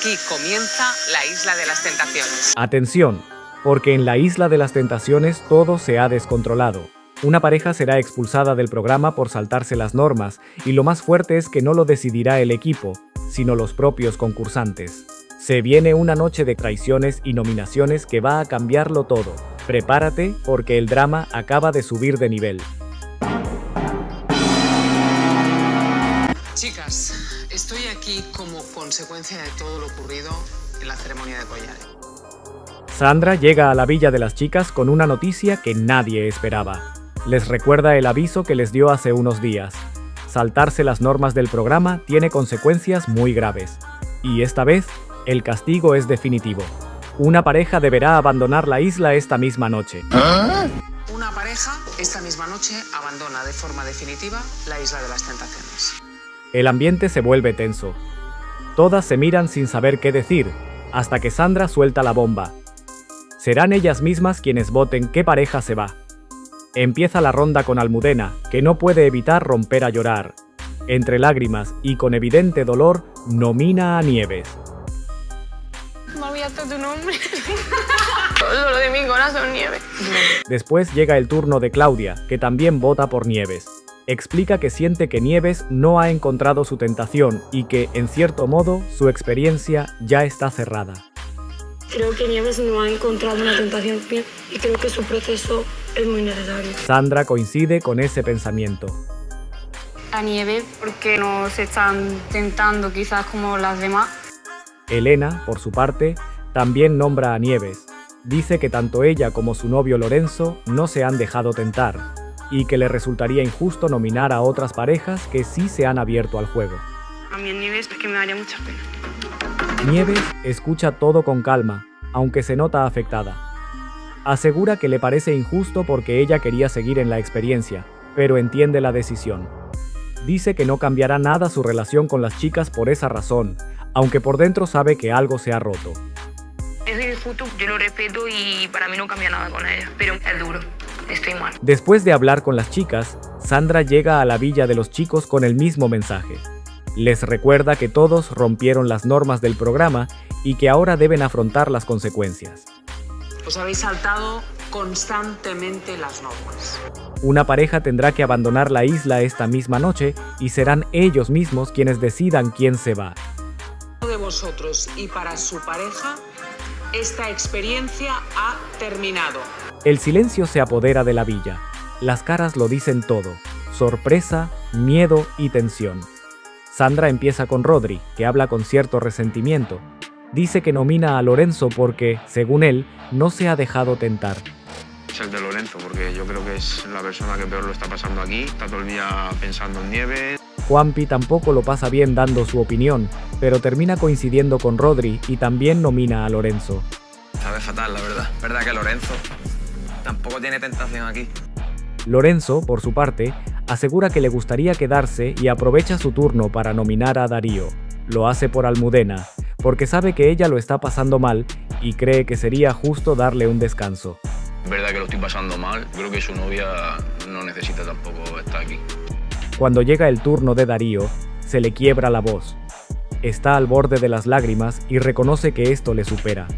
Aquí comienza la Isla de las Tentaciones. Atención, porque en la Isla de las Tentaciones todo se ha descontrolado. Una pareja será expulsada del programa por saltarse las normas, y lo más fuerte es que no lo decidirá el equipo, sino los propios concursantes. Se viene una noche de traiciones y nominaciones que va a cambiarlo todo. Prepárate, porque el drama acaba de subir de nivel. Chicas, estoy aquí como consecuencia de todo lo ocurrido en la ceremonia de collares. Sandra llega a la Villa de las Chicas con una noticia que nadie esperaba. Les recuerda el aviso que les dio hace unos días. Saltarse las normas del programa tiene consecuencias muy graves. Y esta vez, el castigo es definitivo. Una pareja deberá abandonar la isla esta misma noche. Una pareja esta misma noche abandona de forma definitiva la Isla de las Tentaciones. El ambiente se vuelve tenso. Todas se miran sin saber qué decir, hasta que Sandra suelta la bomba. Serán ellas mismas quienes voten qué pareja se va. Empieza la ronda con Almudena, que no puede evitar romper a llorar. Entre lágrimas y con evidente dolor, nomina a Nieves. Me olvidaste tu nombre. Solo de mi corazón, Nieves. Después llega el turno de Claudia, que también vota por Nieves. Explica que siente que Nieves no ha encontrado su tentación y que, en cierto modo, su experiencia ya está cerrada. Creo que Nieves no ha encontrado una tentación bien y creo que su proceso es muy necesario. Sandra coincide con ese pensamiento. A Nieves porque no se están tentando quizás como las demás. Elena, por su parte, también nombra a Nieves. Dice que tanto ella como su novio Lorenzo no se han dejado tentar y que le resultaría injusto nominar a otras parejas que sí se han abierto al juego. A mí en Nieves es que me daría mucha pena. Nieves escucha todo con calma, aunque se nota afectada. Asegura que le parece injusto porque ella quería seguir en la experiencia, pero entiende la decisión. Dice que no cambiará nada su relación con las chicas por esa razón, aunque por dentro sabe que algo se ha roto. Es de disfruto, yo lo respeto y para mí no cambia nada con ella, pero es duro, estoy mal. Después de hablar con las chicas, Sandra llega a la Villa de los Chicos con el mismo mensaje. Les recuerda que todos rompieron las normas del programa y que ahora deben afrontar las consecuencias. Os habéis saltado constantemente las normas. Una pareja tendrá que abandonar la isla esta misma noche y serán ellos mismos quienes decidan quién se va. De vosotros y para su pareja, esta experiencia ha terminado. El silencio se apodera de la villa. Las caras lo dicen todo: sorpresa, miedo y tensión. Sandra empieza con Rodri, que habla con cierto resentimiento. Dice que nomina a Lorenzo porque, según él, no se ha dejado tentar. Es el de Lorenzo, porque yo creo que es la persona que peor lo está pasando aquí. Está todo el día pensando en Nieves. Juanpi tampoco lo pasa bien dando su opinión, pero termina coincidiendo con Rodri y también nomina a Lorenzo. Sabe fatal, la verdad. Verdad que Lorenzo tampoco tiene tentación aquí. Lorenzo, por su parte, asegura que le gustaría quedarse y aprovecha su turno para nominar a Darío. Lo hace por Almudena, porque sabe que ella lo está pasando mal y cree que sería justo darle un descanso. Es verdad que lo estoy pasando mal. Creo que su novia no necesita tampoco estar aquí. Cuando llega el turno de Darío, se le quiebra la voz. Está al borde de las lágrimas y reconoce que esto le supera.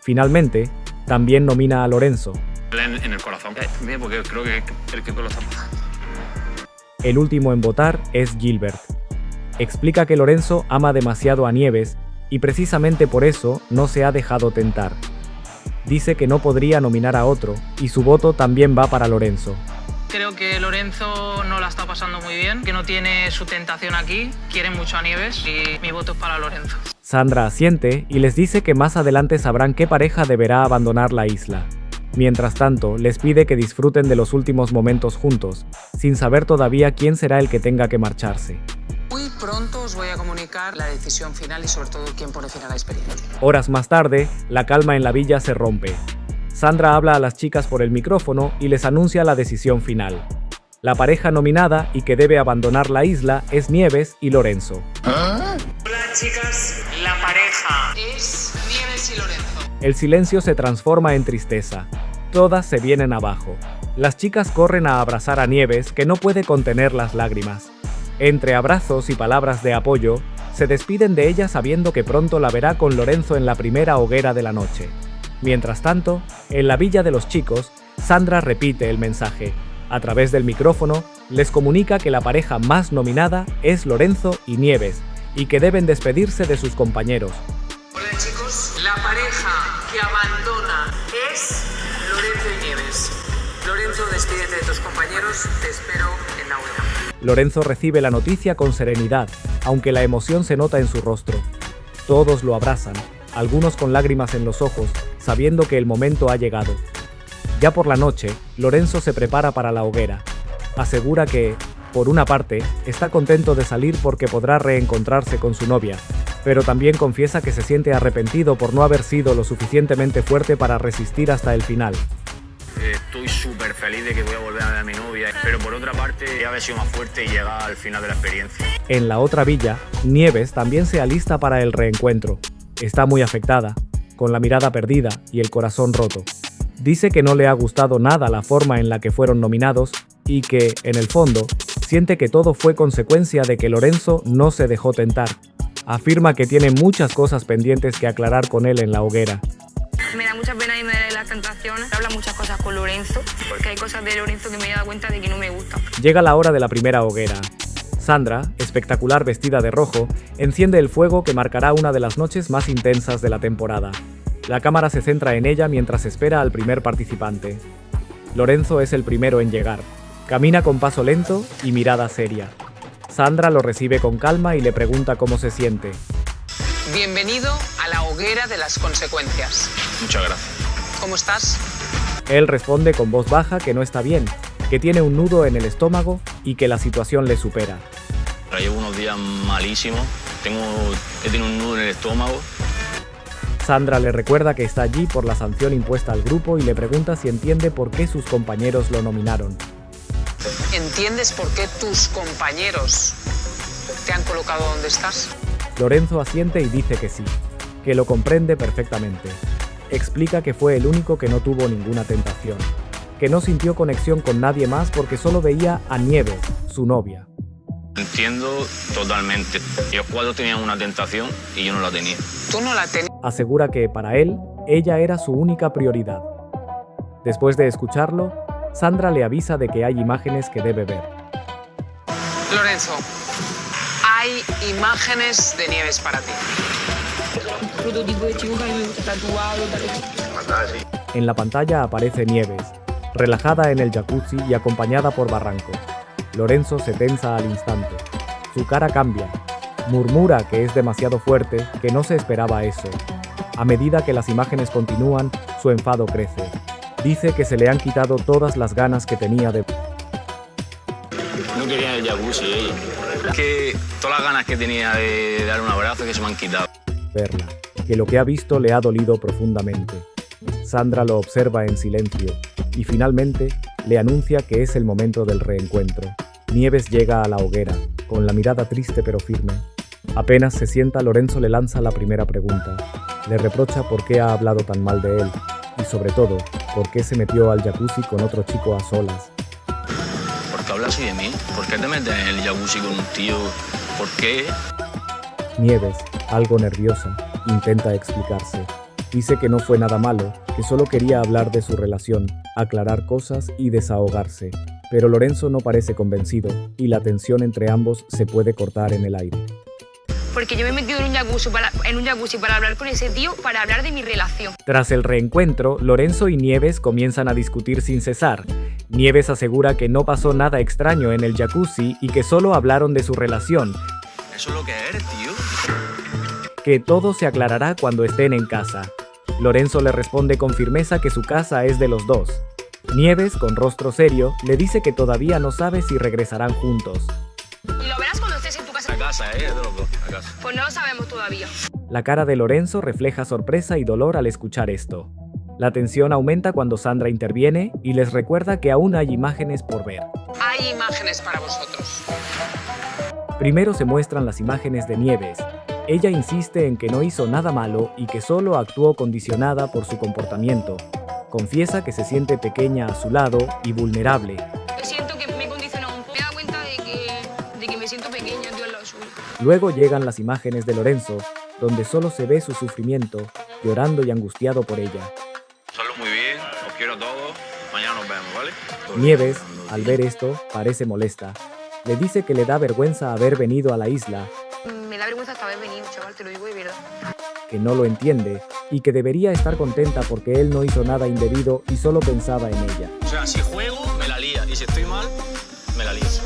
Finalmente, también nomina a Lorenzo. En el corazón. También porque creo que el que lo está pasando. El último en votar es Gilbert. Explica que Lorenzo ama demasiado a Nieves y precisamente por eso no se ha dejado tentar. Dice que no podría nominar a otro y su voto también va para Lorenzo. Creo que Lorenzo no la está pasando muy bien, que no tiene su tentación aquí, quiere mucho a Nieves y mi voto es para Lorenzo. Sandra asiente y les dice que más adelante sabrán qué pareja deberá abandonar la isla. Mientras tanto, les pide que disfruten de los últimos momentos juntos, sin saber todavía quién será el que tenga que marcharse. Muy pronto os voy a comunicar la decisión final y sobre todo quién pone fin a la experiencia. Horas más tarde, la calma en la villa se rompe. Sandra habla a las chicas por el micrófono y les anuncia la decisión final. La pareja nominada y que debe abandonar la isla es Nieves y Lorenzo. Hola chicas, la pareja es Nieves y Lorenzo. El silencio se transforma en tristeza. Todas se vienen abajo. Las chicas corren a abrazar a Nieves, que no puede contener las lágrimas. Entre abrazos y palabras de apoyo, Se despiden de ella sabiendo que pronto la verá con Lorenzo en la primera hoguera de la noche. Mientras tanto, en la villa de los chicos, Sandra repite el mensaje. A través del micrófono, les comunica que la pareja más nominada es Lorenzo y Nieves, y que deben despedirse de sus compañeros. Hola chicos, la pareja que abandona es Lorenzo y Nieves. Lorenzo, despídete de tus compañeros, te espero en la hoguera. Lorenzo recibe la noticia con serenidad, aunque la emoción se nota en su rostro. Todos lo abrazan, algunos con lágrimas en los ojos, sabiendo que el momento ha llegado. Ya por la noche, Lorenzo se prepara para la hoguera. Asegura que, por una parte, está contento de salir porque podrá reencontrarse con su novia, pero también confiesa que se siente arrepentido por no haber sido lo suficientemente fuerte para resistir hasta el final. Estoy súper feliz de que voy a volver a ver a mi novia, pero por otra parte, haber sido más fuerte y llegar al final de la experiencia. En la otra villa, Nieves también se alista para el reencuentro. Está muy afectada, con la mirada perdida y el corazón roto. Dice que no le ha gustado nada la forma en la que fueron nominados y que, en el fondo, siente que todo fue consecuencia de que Lorenzo no se dejó tentar. Afirma que tiene muchas cosas pendientes que aclarar con él en la hoguera. Me da mucha pena irme de las tentaciones. Habla muchas cosas con Lorenzo, porque hay cosas de Lorenzo que me he dado cuenta de que no me gustan. Llega la hora de la primera hoguera. Sandra, espectacular vestida de rojo, enciende el fuego que marcará una de las noches más intensas de la temporada. La cámara se centra en ella mientras espera al primer participante. Lorenzo es el primero en llegar. Camina con paso lento y mirada seria. Sandra lo recibe con calma y le pregunta cómo se siente. Bienvenido a la hoguera de las consecuencias. Muchas gracias. ¿Cómo estás? Él responde con voz baja que no está bien, que tiene un nudo en el estómago y que la situación le supera. Llevo unos días malísimos, he tenido un nudo en el estómago. Sandra le recuerda que está allí por la sanción impuesta al grupo y le pregunta si entiende por qué sus compañeros lo nominaron. ¿Entiendes por qué tus compañeros te han colocado donde estás? Lorenzo asiente y dice que sí, que lo comprende perfectamente. Explica que fue el único que no tuvo ninguna tentación, que no sintió conexión con nadie más porque solo veía a Nieves, su novia. Entiendo totalmente. Ellos cuatro tenían una tentación y yo no la tenía. Tú no la tenías. Asegura que, para él, ella era su única prioridad. Después de escucharlo, Sandra le avisa de que hay imágenes que debe ver. Lorenzo, hay imágenes de Nieves para ti. Prototipo de chico que a mí me gusta tatuado, En la pantalla aparece Nieves, relajada en el jacuzzi y acompañada por Barranco. Lorenzo se tensa al instante. Su cara cambia. Murmura que es demasiado fuerte, que no se esperaba eso. A medida que las imágenes continúan, su enfado crece. Dice que se le han quitado todas las ganas que tenía de... No quería el jacuzzi ella. Es que todas las ganas que tenía de dar un abrazo que se me han quitado. verla, que lo que ha visto le ha dolido profundamente. Sandra lo observa en silencio y finalmente le anuncia que es el momento del reencuentro. Nieves llega a la hoguera, con la mirada triste pero firme. Apenas se sienta, Lorenzo le lanza la primera pregunta. Le reprocha por qué ha hablado tan mal de él y, sobre todo, por qué se metió al jacuzzi con otro chico a solas. ¿Por qué hablas así de mí? ¿Por qué te metes en el jacuzzi con un tío? ¿Por qué? Nieves, algo nerviosa, intenta explicarse. Dice que no fue nada malo, que solo quería hablar de su relación, aclarar cosas y desahogarse. Pero Lorenzo no parece convencido y la tensión entre ambos se puede cortar en el aire. Porque yo me he metido en un jacuzzi para hablar con ese tío, para hablar de mi relación. Tras el reencuentro, Lorenzo y Nieves comienzan a discutir sin cesar. Nieves asegura que no pasó nada extraño en el jacuzzi y que solo hablaron de su relación. ¿Eso es lo que eres, tío? Que todo se aclarará cuando estén en casa. Lorenzo le responde con firmeza que su casa es de los dos. Nieves, con rostro serio, le dice que todavía no sabe si regresarán juntos. Y lo verás cuando estés en tu casa. A casa, de los dos, a casa. Pues no lo sabemos todavía. La cara de Lorenzo refleja sorpresa y dolor al escuchar esto. La tensión aumenta cuando Sandra interviene y les recuerda que aún hay imágenes por ver. Hay imágenes para vosotros. Primero se muestran las imágenes de Nieves. Ella insiste en que no hizo nada malo y que solo actuó condicionada por su comportamiento. Confiesa que se siente pequeña a su lado y vulnerable. Yo siento que me he condicionado un poco. Me he dado cuenta de que me siento pequeña, tío, al lado suyo. Luego llegan las imágenes de Lorenzo, donde solo se ve su sufrimiento, llorando y angustiado por ella. Pasadlo muy bien, os quiero a todos. Mañana nos vemos, ¿vale? Nieves, al ver esto, parece molesta. Le dice que le da vergüenza haber venido a la isla, Me da vergüenza hasta haber venido, chaval, te lo digo de verdad. que no lo entiende y que debería estar contenta porque él no hizo nada indebido y solo pensaba en ella. O sea, si juego, me la lía. Y si estoy mal, me la lías.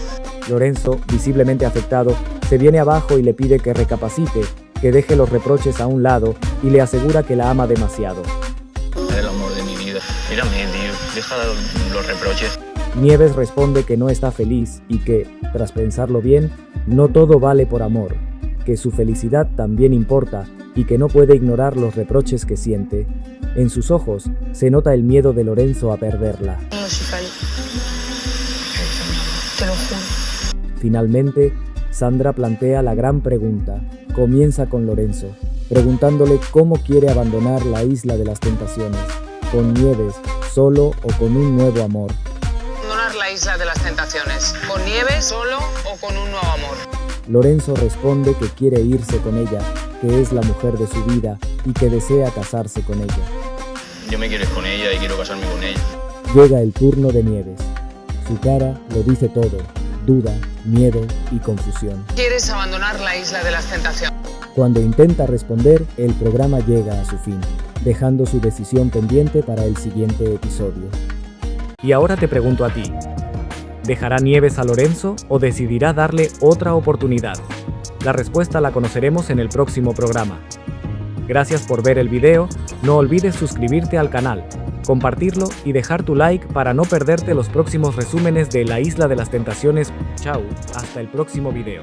Lorenzo, visiblemente afectado, se viene abajo y le pide que recapacite, que deje los reproches a un lado y le asegura que la ama demasiado. Eres el amor de mi vida. Mírame, tío. Deja los reproches. Nieves responde que no está feliz y que, tras pensarlo bien, no todo vale por amor, que su felicidad también importa y que no puede ignorar los reproches que siente. En sus ojos se nota el miedo de Lorenzo a perderla. No soy feliz. Te lo juro. Finalmente, Sandra plantea la gran pregunta. Comienza con Lorenzo, preguntándole cómo quiere abandonar la isla de las tentaciones, con Nieves, solo o con un nuevo amor. Abandonar la isla de las tentaciones. ¿Con Nieves, solo o con un nuevo amor? Lorenzo responde que quiere irse con ella, que es la mujer de su vida y que desea casarse con ella. Yo me quiero ir con ella y quiero casarme con ella. Llega el turno de Nieves. Su cara lo dice todo, duda, miedo y confusión. ¿Quieres abandonar la isla de las tentaciones? Cuando intenta responder, el programa llega a su fin, dejando su decisión pendiente para el siguiente episodio. Y ahora te pregunto a ti, ¿dejará Nieves a Lorenzo o decidirá darle otra oportunidad? La respuesta la conoceremos en el próximo programa. Gracias por ver el video, no olvides suscribirte al canal, compartirlo y dejar tu like para no perderte los próximos resúmenes de La Isla de las Tentaciones. Chao, hasta el próximo video.